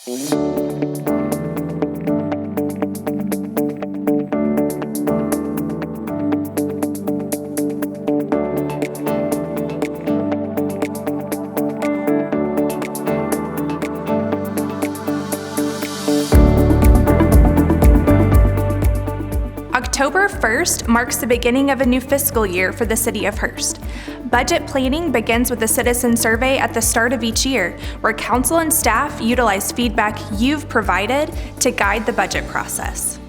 October 1st marks the beginning of a new fiscal year for the City of Hurst. Budget planning begins with a citizen survey at the start of each year, where council and staff utilize feedback you've provided to guide the budget process.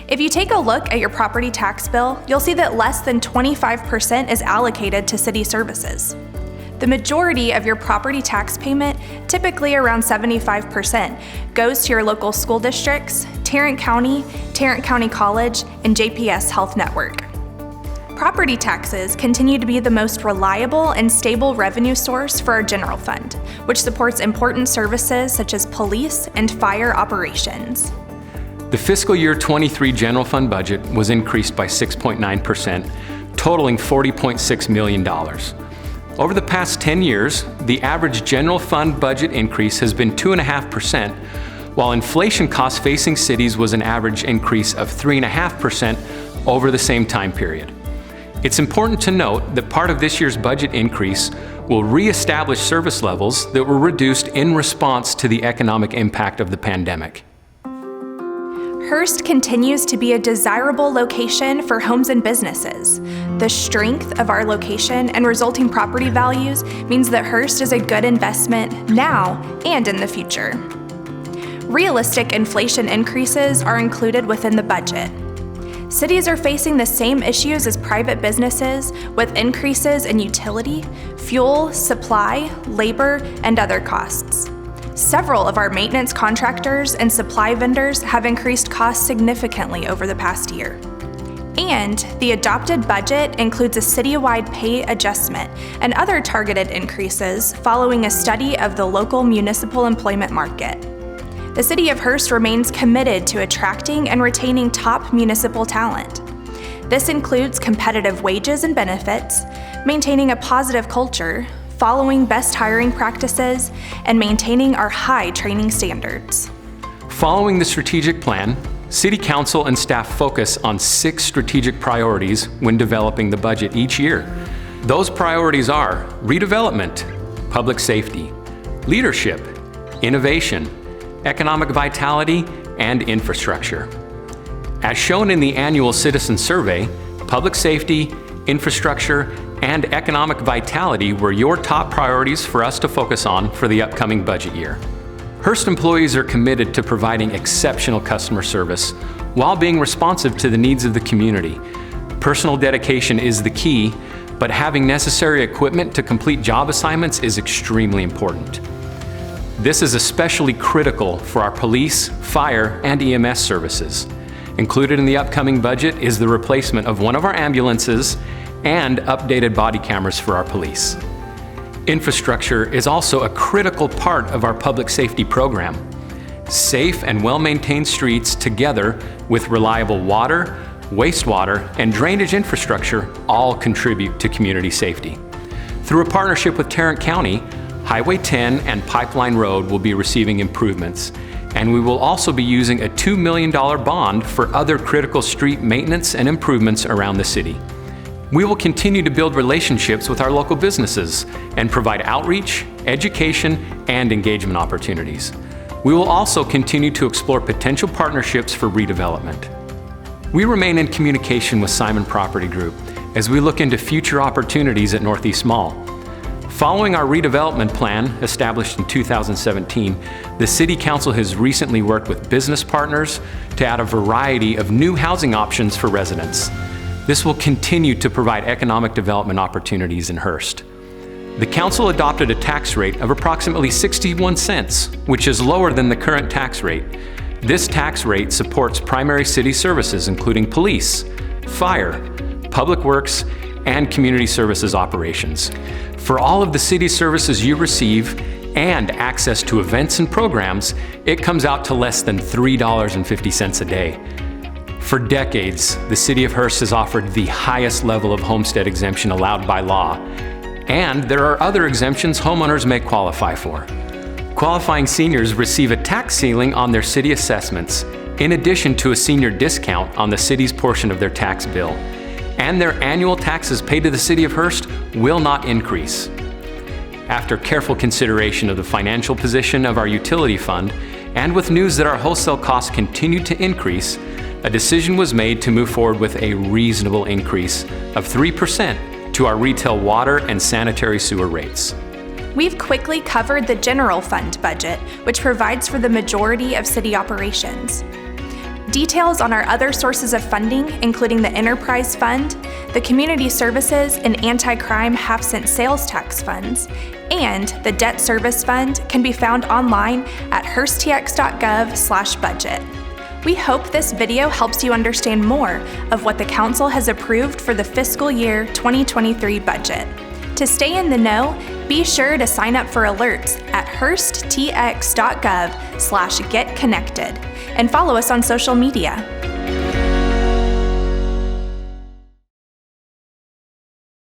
If you take a look at your property tax bill, you'll see that less than 25% is allocated to city services. The majority of your property tax payment, typically around 75%, goes to your local school districts, Tarrant County College, and JPS Health Network. Property taxes continue to be the most reliable and stable revenue source for our general fund, which supports important services such as police and fire operations. The fiscal year 23 general fund budget was increased by 6.9%, totaling $40.6 million. Over the past 10 years, the average general fund budget increase has been 2.5%, while inflation costs facing cities was an average increase of 3.5% over the same time period. It's important to note that part of this year's budget increase will reestablish service levels that were reduced in response to the economic impact of the pandemic. Hurst continues to be a desirable location for homes and businesses. The strength of our location and resulting property values means that Hurst is a good investment now and in the future. Realistic inflation increases are included within the budget. Cities are facing the same issues as private businesses, with increases in utility, fuel, supply, labor, and other costs. Several of our maintenance contractors and supply vendors have increased costs significantly over the past year. And the adopted budget includes a citywide pay adjustment and other targeted increases following a study of the local municipal employment market. The City of Hurst remains committed to attracting and retaining top municipal talent. This includes competitive wages and benefits, maintaining a positive culture, following best hiring practices, and maintaining our high training standards. Following the strategic plan, City Council and staff focus on 6 strategic priorities when developing the budget each year. Those priorities are redevelopment, public safety, leadership, innovation, economic vitality, and infrastructure. As shown in the annual citizen survey, public safety, infrastructure, and economic vitality were your top priorities for us to focus on for the upcoming budget year. Hurst employees are committed to providing exceptional customer service while being responsive to the needs of the community. Personal dedication is the key, but having necessary equipment to complete job assignments is extremely important. This is especially critical for our police, fire, and EMS services. Included in the upcoming budget is the replacement of one of our ambulances and updated body cameras for our police. Infrastructure is also a critical part of our public safety program. Safe and well-maintained streets together with reliable water, wastewater, and drainage infrastructure all contribute to community safety. Through a partnership with Tarrant County, Highway 10 and Pipeline Road will be receiving improvements, and we will also be using a $2 million bond for other critical street maintenance and improvements around the city. We will continue to build relationships with our local businesses and provide outreach, education, and engagement opportunities. We will also continue to explore potential partnerships for redevelopment. We remain in communication with Simon Property Group as we look into future opportunities at Northeast Mall. Following our redevelopment plan established in 2017, the City Council has recently worked with business partners to add a variety of new housing options for residents. This will continue to provide economic development opportunities in Hurst. The Council adopted a tax rate of approximately 61 cents, which is lower than the current tax rate. This tax rate supports primary city services including police, fire, public works, and community services operations. For all of the city services you receive and access to events and programs, it comes out to less than $3.50 a day. For decades, the City of Hurst has offered the highest level of homestead exemption allowed by law, and there are other exemptions homeowners may qualify for. Qualifying seniors receive a tax ceiling on their city assessments, in addition to a senior discount on the city's portion of their tax bill. And their annual taxes paid to the City of Hearst will not increase. After careful consideration of the financial position of our utility fund, and with news that our wholesale costs continue to increase, a decision was made to move forward with a reasonable increase of 3% to our retail water and sanitary sewer rates. We've quickly covered the general fund budget, which provides for the majority of city operations. Details on our other sources of funding, including the Enterprise Fund, the Community Services and Anti-Crime Half-Cent Sales Tax Funds, and the Debt Service Fund can be found online at hersttx.gov/budget. We hope this video helps you understand more of what the Council has approved for the fiscal year 2023 budget. To stay in the know, be sure to sign up for alerts at hersttx.gov/getconnected and follow us on social media.